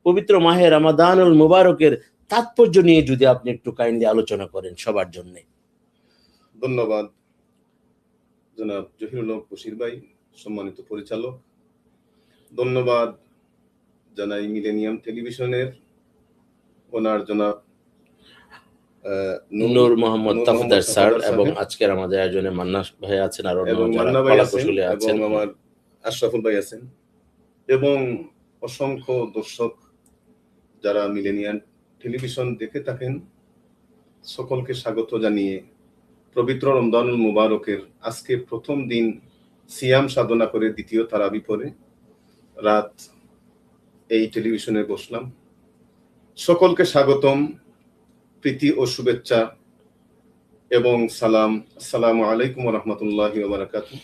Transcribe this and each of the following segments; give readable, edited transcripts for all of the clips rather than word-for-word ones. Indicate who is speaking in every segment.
Speaker 1: পবিত্র মাহে রমাদানুল মুবারকের তাৎপর্য নিয়ে যদি আপনি একটু কাইন্ডলি আলোচনা করেন সবার জন্য।
Speaker 2: ধন্যবাদ জনাব জহিরুল হক বশির ভাই, সম্মানিত পরিচালক। ধন্যবাদ জানাই মিলেনিয়াম টেলিভিশনের ওনার জনাব
Speaker 1: নূর মোহাম্মদ তাফদার স্যার, এবং আজকের আমাদের আয়োজনে মান্না ভাই আছেন, আর
Speaker 2: মান্না ভাই আছেন, এবং আমার আশরাফুল ভাই আছেন, এবং অসংখ্য দর্শক যারা মিলেনিয়াম টেলিভিশন দেখে থাকেন, সকলকে স্বাগত জানিয়ে পবিত্র রমজানুল মুবারকের আজকে প্রথম দিন সিয়াম সাধনা করে দ্বিতীয় তারাবি পরে রাত এই টেলিভিশনে বসলাম। সকলকে স্বাগতম, প্রীতি ও শুভেচ্ছা এবং সালাম। আসসালামু আলাইকুম ওয়া রাহমাতুল্লাহি ওয়া বারাকাতুহু।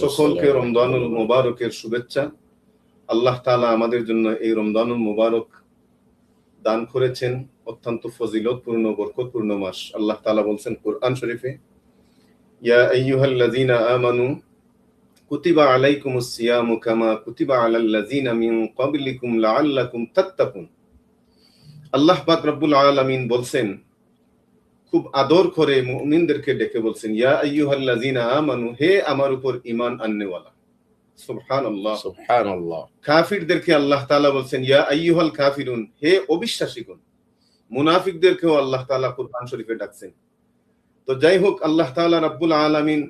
Speaker 2: সকলকে রমজানুল মুবারকের শুভেচ্ছা। আল্লাহ তাআলা আমাদের জন্য এই রমজানুল মুবারক দান করেছেন, অত্যন্ত ফজিলতপূর্ণ বরকতপূর্ণ মাস। আল্লাহ তাআলা বলছেন কোরআন শরীফে, ইয়া আইয়ুহাল্লাযীনা আমানু কুতিবা আলাইকুমুস সিয়ামু কামা কুতিবা আলাল্লাযীনা মিন ক্বাবলিকুম লাআল্লাকুম তাত্তাকুন। আল্লাহ পাক রব্বুল আলামিন বলছেন, খুব আদর করে মুমিনদেরকে ডেকে বলছেন, ইয়া আইয়ুহাল্লাযীনা আমানু, হে আমার উপর ঈমান আননেওয়ালা। সুবহানাল্লাহ, সুবহানাল্লাহ। কাফিরদেরকে আল্লাহ তাআলা বলছেন, ইয়া আইয়ুহাল কাফিরুন, হে অবিশ্বাসীগণ। মুনাফিকদেরকেও আল্লাহ তাআলা কুরআন শরীফে ডাকছেন। তো যাই হোক, আল্লাহ তাআলা রাব্বুল আলামিন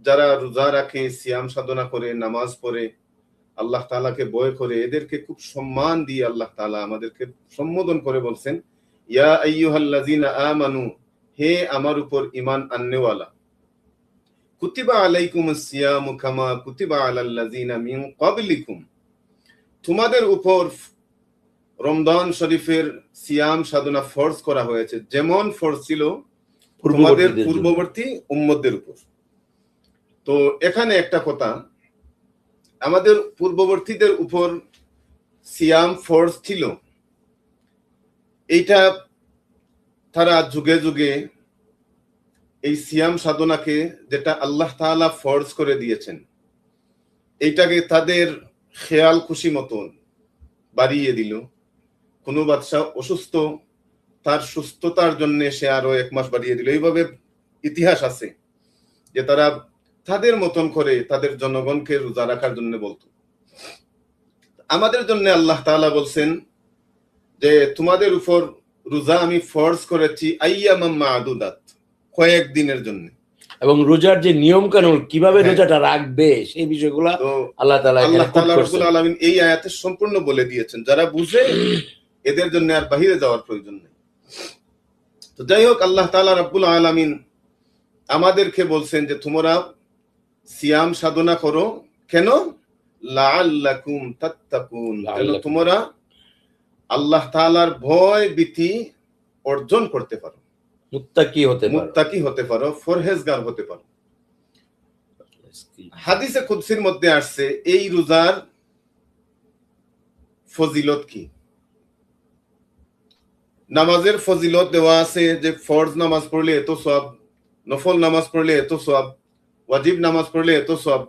Speaker 2: যারা রোজা রাখে, সিয়াম সাধনা করে, নামাজ পড়ে, আল্লাহ তাআলাকে ভয় করে, এদেরকে খুব সম্মান দিয়ে আল্লাহ তাআলা আমাদেরকে সম্বোধন করে বলছেন, ইয়া আইয়ুহাল্লাযীনা আমানু, হে আমার উপর ঈমান আননেওয়ালা, কুতিবা আলাইকুমুস সিয়ামু কামা কুতিবা আলাল্লাযীনা মিন ক্বাবলিকুম, তোমাদের উপর রমজান শরীফের সিয়াম সাধনা ফরজ করা হয়েছে, যেমন ফরজ ছিল তোমাদের পূর্ববর্তী উম্মতদের উপর। তো এখানে একটা কথা, আমাদের পূর্ববর্তীদের উপর সিয়াম ফরজ ছিল, এইটা তারা যুগে যুগে এই সিয়াম সাধনাকে, যেটা আল্লাহ তাআলা ফরজ করে দিয়েছেন, এইটাকে তাদের খেয়াল খুশি মতন বাড়িয়ে দিল। কোন বাদশাহ অসুস্থ, তার সুস্থতার জন্য সে আরো 1 মাস বাড়িয়ে দিল। এইভাবে ইতিহাস আছে যে তারা তাদের মতন করে তাদের জনগণকে রোজা রাখার জন্য বলতো। আমাদের জন্য আল্লাহ তাআলা বলছেন যে তোমাদের উপর রোজা আমি ফরজ করেছি আইয়ামাম মা'দুদাত, কয়েক দিনের জন্য।
Speaker 1: এবং রোজার যে নিয়ম কানুন, কিভাবে রোজাটা রাখবে, সেই বিষয়গুলো আল্লাহ তাআলা
Speaker 2: রাব্বুল আলামিন এই আয়াতে সম্পূর্ণ বলে দিয়েছেন। যারা বুঝে এদের জন্য আর বাহিরে যাওয়ার প্রয়োজন নেই। তো যাই হোক, আল্লাহ তাআলা রাব্বুল আলামিন আমাদেরকে বলছেন যে তোমরা সিয়াম সাধনা করো, কেন? লাআল্লাকুম তাত্তাকুন, যেন তোমরা আল্লাহ তাআলার ভয় ভীতি অর্জন করতে পারো, মুত্তাকি হতে পারো, ফরহেজগার হতে পারো। হাদিসে কুদসির মধ্যে আসছে এই রোজার ফজিলত কি। নামাজের ফজিলত দেওয়া আছে যে ফরজ নামাজ পড়লে এত সওয়াব, নফল নামাজ পড়লে এত সওয়াব, ওয়াজিব নামাজ পড়লে এত সওয়াব,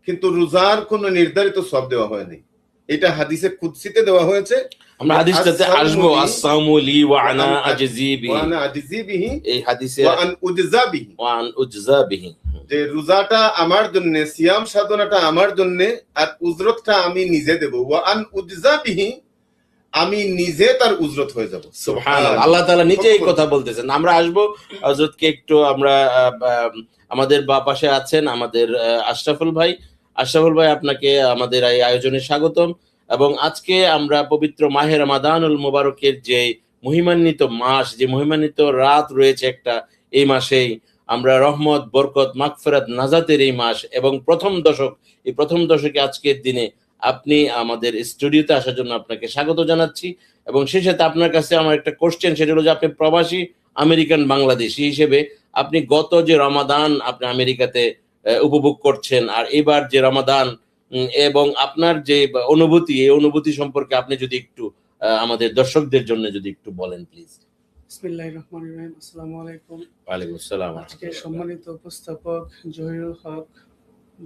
Speaker 2: কিন্তু রোজার কোনো নির্ধারিত সওয়াব দেওয়া হয়নি। এটা হাদিসে কুদসিতে দেওয়া হয়েছে।
Speaker 1: আমরা হাদিসটাতে আসবো, আসসামু লি ওয়া আনা আজজি বিহি, এই হাদিসে
Speaker 2: ওয়া আন উজজা বিহি, যে রোজাটা আমার জন্য, সিয়াম সাধনাটা আমার জন্য, আর উজরতটা আমি নিজে দেব। ওয়া আন উজজা বিহি, আমি নিজে তার উজরত হয়ে যাব।
Speaker 1: সুবহানাল্লাহ, আল্লাহ তাআলা নিজে এই কথা বলতেছেন। আমরা আসবো হযরতকে একটু, আমরা আমাদের পাশে আছেন আমাদের আশরাফুল ভাই। আশরাফুল ভাই, আপনাকে আমাদের এই আয়োজনে স্বাগতম। এবং আজকে আমরা পবিত্র মাহে রমাদানুল মুবারকের যে মহিমান্বিত মাস, যে মহিমান্বিত রাত রয়েছে একটা, এই মাসেই আমরা রহমত, বরকত, মাগফিরাত, নাজাতের এই মাস, এবং প্রথম দশক, এই প্রথম দশকে আজকের দিনে আপনি আমাদের স্টুডিওতে আসার জন্য আপনাকে স্বাগত জানাচ্ছি। এবং সেই সাথে আপনার কাছে আমার একটা কোশ্চেন, সেটা হলো যে আপনি প্রবাসী আমেরিকান বাংলাদেশী হিসেবে আপনি গত যে রমাদান আপনি আমেরিকাতে উপভোগ করছেন, আর এবার যে রমাদান, এবং আপনার যে অনুভূতি, এই অনুভূতি সম্পর্কে আপনি যদি একটু আমাদের দর্শকদের জন্য যদি একটু বলেন প্লিজ।
Speaker 3: বিসমিল্লাহির রহমানির রহিম। আসসালামু আলাইকুম।
Speaker 1: ওয়া আলাইকুম আসসালাম।
Speaker 3: আজকে সম্মানিত উপস্থাপক জহিরুল হক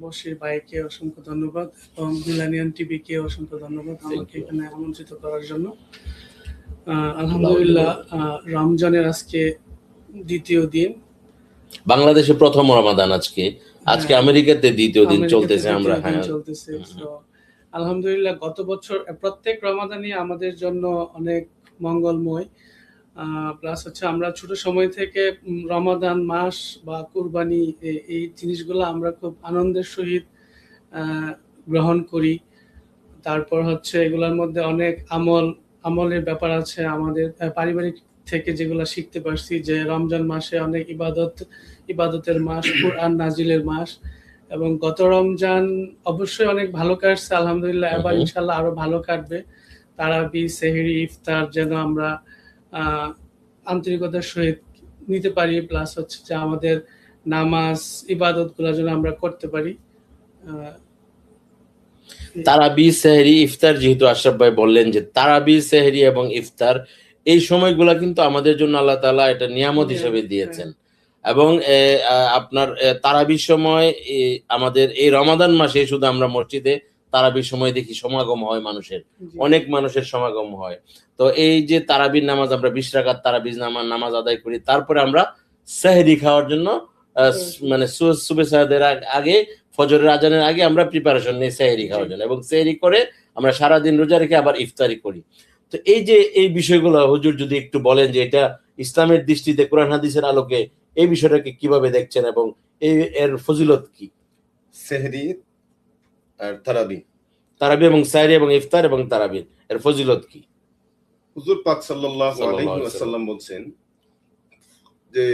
Speaker 3: বশির ভাইকে অসংখ্য ধন্যবাদ এবং মিলানিয়ান টিভিকে অসংখ্য ধন্যবাদ আমাকে
Speaker 1: you.
Speaker 3: এখানে আমন্ত্রিত করার জন্য। আলহামদুলিল্লাহ, রমজানের আজকে দ্বিতীয় দিন।
Speaker 1: বাংলাদেশে প্রথম রমাদান আজকে
Speaker 3: হ্যাঁ,
Speaker 1: আমেরিকাতে দ্বিতীয় দিন
Speaker 3: আমেরিকাতে
Speaker 1: চলতেছে।
Speaker 3: দ্বিতীয়
Speaker 1: আমরা
Speaker 3: দিন চলতেছে। তো আলহামদুলিল্লাহ, গত বছর প্রত্যেক রমাদানই আমাদের জন্য অনেক মঙ্গলময়। প্লাস হচ্ছে আমরা ছোট সময় থেকে রমাদান মাস বা কুরবানি এই জিনিসগুলো আমরা খুব আনন্দের সহিত গ্রহণ করি। তারপর হচ্ছে এগুলোর মধ্যে অনেক আমলের ব্যাপার আছে আমাদের পারিবারিক থেকে, যেগুলো শিখতে পারছি যে রমজান মাসে অনেক ইবাদতের মাস, কুরআন নাজিলের মাস। এবং গত রমজান অবশ্যই অনেক ভালো কাটছে আলহামদুলিল্লাহ, এবার ইনশাল্লাহ আরো ভালো কাটবে। তারাবি, সেহরি, ইফতার যেন আমরা আন্তরিকতার সহিত নিতে পারি, প্লাস হচ্ছে যে আমাদের নামাজ ইবাদত গুলা যেন আমরা করতে পারি।
Speaker 1: তারাবি, সেহরি, ইফতার, যেহেতু আশরাফ ভাই বললেন যে তারাবি, সেহরি এবং ইফতার এই সময়গুলা কিন্তু আমাদের জন্য আল্লাহ তাআলা এটা নিয়ামত হিসেবে দিয়েছেন। এবং আপনার তারাবির সময় আমাদের এই রমাদান মাসে শুধু আমরা মসজিদে তারাবির সময় দেখি সমাগম হয় মানুষের, অনেক মানুষের সমাগম হয়। তো এই যে তারাবির নামাজ আমরা 20 রাকাত তারাবির নামাজ আদায় করি, তারপরে আমরা সেহরি খাওয়ার জন্য মানে সুবে সাদের আগে, ফজরের আজানের আগে আমরা প্রিপারেশন নিই সেহরি খাওয়ার জন্য, এবং সেহরি করে আমরা সারাদিন রোজা রেখে আবার ইফতারি করি। তো এই যে এই বিষয়গুলো হুজুর যদি একটু বলেন যে এটা ইসলামের দৃষ্টিতে, কোরআন হাদিসের আলোকে এই বিষয়টাকে কিভাবে দেখছেন এবং এর ফজিলত কি?
Speaker 2: সেহরি আর তারাবি
Speaker 1: এবং সাহরি এবং ইফতার এবং তারাবি এর ফজিলত কি?
Speaker 2: হুজুর পাক সাল্লাল্লাহু আলাইহি ওয়াসাল্লাম বলছেন যে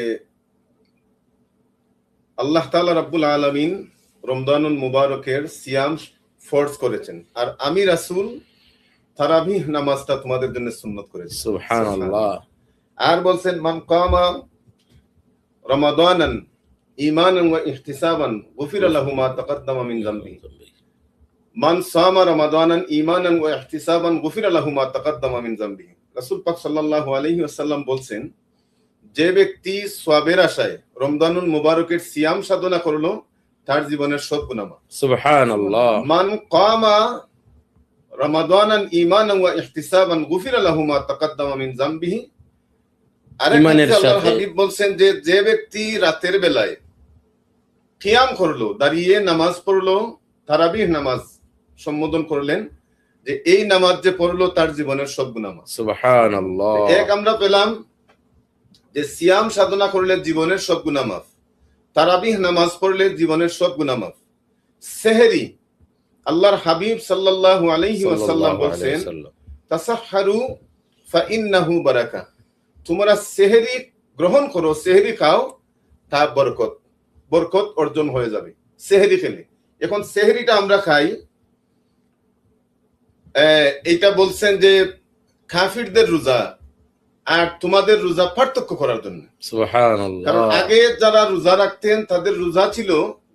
Speaker 2: আল্লাহ তাআলা রাব্বুল আলামিন রমজানুল মুবারকের সিয়াম ফরজ করেছেন, আর আমি রাসূল তারাবিহ নামাজটা তোমাদের জন্য সুন্নাত করেছি।
Speaker 1: সুবহানাল্লাহ।
Speaker 2: আর বলছেন মান কামা রমাদানান ঈমানান ওয়া ইহতিসাবান গুফিরা লাহু মা তাকাদ্দামা মিন যামবি। মান সামা রমাদানান ঈমানান ওয়া ইহতিসাবান গুফিরা লাহু মা তাকাদ্দামা মিন যামবি। রাসূল পাক সাল্লাল্লাহু আলাইহি ওয়াসাল্লাম বলছেন, যে ব্যক্তি সওয়াবের আশায় রমজানুল মুবারকের সিয়াম সাধনা করলো তার জীবনের সব গুনাহ মাফ।
Speaker 1: সুবহানাল্লাহ।
Speaker 2: মান কামা রমাদানান ঈমানান ওয়া ইহতিসাবান গুফিরা লাহু মা তাকাদ্দামা মিন যামবিহি। আল্লাহর হাবিব বলছেন যে যে ব্যক্তি রাতের বেলায় কিয়াম করলো, দাঁড়িয়ে নামাজ পড়লো, তারাবিহ নামাজ সম্বোধন করলেন যে এই নামাজ যে পড়লো তার জীবনের সব গুনাহ মাফ।
Speaker 1: সুবহানাল্লাহ।
Speaker 2: এক আমরা পেলাম যে সিয়াম সাধনা করলে জীবনের সব গুনাহ মাফ, তারাবিহ নামাজ পড়লে জীবনের সব গুনাহ মাফ। সেহরি, আল্লাহর হাবিব সাল্লাল্লাহু আলাইহি ওয়াসাল্লাম বলেন তাসাহহারু ফাইন্নাহু বারাকা, তোমরা সেহরি গ্রহণ করো, সেহরি খাও, তা বরকত অর্জন হয়ে যাবে সেহরি খেলে। এখন সেহরিটা আমরা খাই, এইটা বলছেন যে কাফিরদের রোজা আর তোমাদের রোজা পার্থক্য করার জন্য।
Speaker 1: সুবহানাল্লাহ।
Speaker 2: কারণ আগে যারা রোজা রাখতেন তাদের রোজা ছিল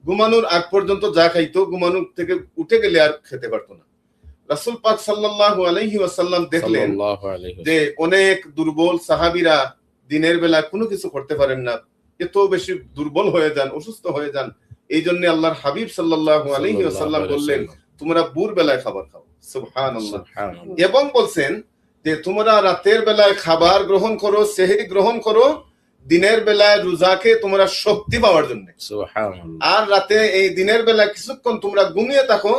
Speaker 2: ঘুমানোর আগ পর্যন্ত যা খাইতো, ঘুমানোর থেকে উঠে গেলে আর খেতে পারতো না। রাসূল পাক সাল্লাল্লাহু আলাইহি ওয়াসাল্লাম দেখলেন যে অনেক দুর্বল সাহাবীরা দিনের বেলা কোনো কিছু করতে পারেন না, এত বেশি দুর্বল হয়ে যান, অসুস্থ হয়ে যান। এই জন্য আল্লাহর হাবিব সাল্লাল্লাহু আলাইহি ওয়াসাল্লাম বললেন তোমরা ভোর বেলায় খাবার খাও। সুবহানাল্লাহ। এবং বলছেন যে তোমরা রাতের বেলায় খাবার গ্রহণ করো, সেহরি গ্রহণ করো, দিনের বেলায় রোজাকে তোমরা শক্তি পাওয়ার জন্য। আর রাতে এই দিনের বেলায় কিছুক্ষণ তোমরা ঘুমিয়ে থাকো,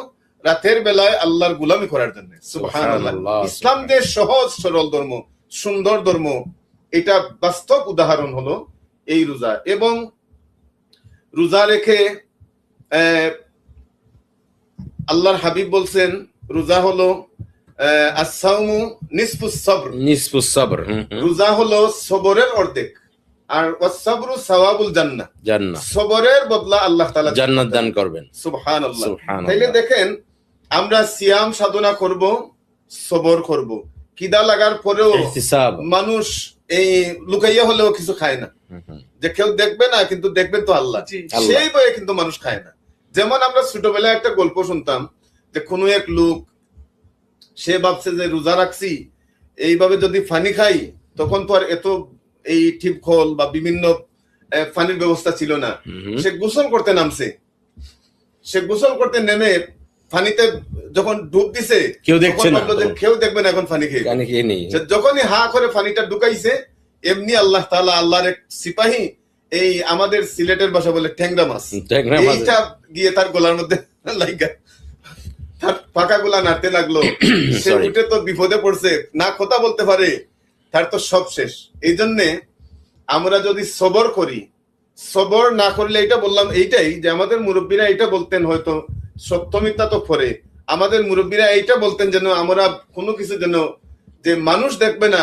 Speaker 2: রাতের বেলায় আল্লাহর গোলামি করার জন্য। সুবহানাল্লাহ। ইসলাম যে সহজ সরল ধর্ম, সুন্দর ধর্ম, এটা বাস্তব উদাহরণ হলো এই রোজা। এবং রোজা রেখে আল্লাহর হাবিব বলছেন রোজা হলো আস-সাওমু নিসফুস সবর, রোজা হলো সবরের অর্ধেক, আর ওয়াস-সাবরু সাওয়াবুল জান্নাহ, সবরের বদলা আল্লাহ তাআলা জান্নাত দান করবেন। সুবহানাল্লাহ। তাইলে দেখেন আমরা সিয়াম সাধনা করব, সবর করব, কিদা লাগার পরেও মানুষ এই লুকাইয়া হলেও কিছু খায় না, যে কেউ দেখবে না কিন্তু দেখবেন তো আল্লাহ, সেই ভয়ে কিন্তু মানুষ খায় না। যেমন আমরা ছোটবেলায় একটা গল্প শুনতাম যে কোনো এক লোক সে ভাবছে যে রোজা রাখছি, এইভাবে যদি পানি খাই, তখন তো আর এত এই টিপখল বা বিভিন্ন পানির ব্যবস্থা ছিল না, সে গোসল করতে নামছে, সে গোসল করতে নেমে পানিতে যখন ডুব দিছে,
Speaker 1: কেউ দেখছে
Speaker 2: তখন
Speaker 1: না,
Speaker 2: ভাবলো যে কেউ দেখবে না, এখন পানি খেয়ে
Speaker 1: কানে খেয়ে নেই।
Speaker 2: সে যখনই হা করে পানিটা ঢুকাইছে, এমনি আল্লাহ তাআলা, আল্লাহর এক সিপাহী, এই আমাদের সিলেটের ভাষা বলে ঠ্যাংরা মাছ,
Speaker 1: ট্যাংরা মাছ।
Speaker 2: এইটা গিয়ে তার গলার মধ্যে লাইগা তার পাকা গুলা নাড়তে লাগলো। সে
Speaker 1: Sorry.
Speaker 2: উঠে তো বিপদে পড়ছে, না কথা বলতে পারে, তার তো সব শেষ। এই জন্যে আমরা যদি সবর করি, সবর না করলে, এটা বললাম এইটাই যে আমাদের মুরব্বীরা এটা বলতেন, হয়তো সত্য মিথ্যা তো পরে, আমাদের মুরব্বীরা এইটা বলতেন যেন আমরা কোনো কিছু যেন, যে মানুষ দেখবে না,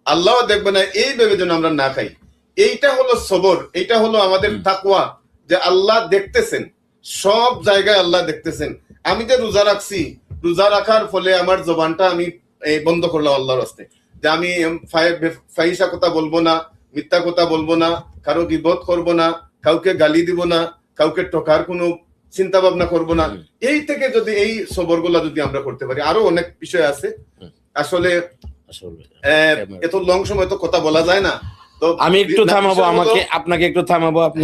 Speaker 2: আল্লাহ দেখবে না, এই ভেবে যেন আমরা না খাই। এইটা হলো সবর, এইটা হলো আমাদের তাকওয়া, যে আল্লাহ দেখতেছেন, সব জায়গায় আল্লাহ দেখতেছেন। আমি যে রোজা রাখছি, রোজা রাখার ফলে আমার জবানটা আমি বন্ধ করলাম আল্লাহর রাস্তায়, যে আমি ফাহিশা কথা বলবো না, মিথ্যা কথা বলবো না, কারো গীবত করবো না, কাউকে গালি দিব না, কাউকে টকার কোনো চিন্তা ভাবনা করবো না। এই থেকে যদি এই সবরগুলা যদি আমরা করতে পারি, আরো অনেক বিষয় আছে আসলে,
Speaker 1: আসলে
Speaker 2: এত লং সময় তো কথা বলা যায় না। তো
Speaker 1: আমি একটু থামাবো,
Speaker 2: বিষয় হলো-
Speaker 1: আপনাকে একটু থামাবো। আপনি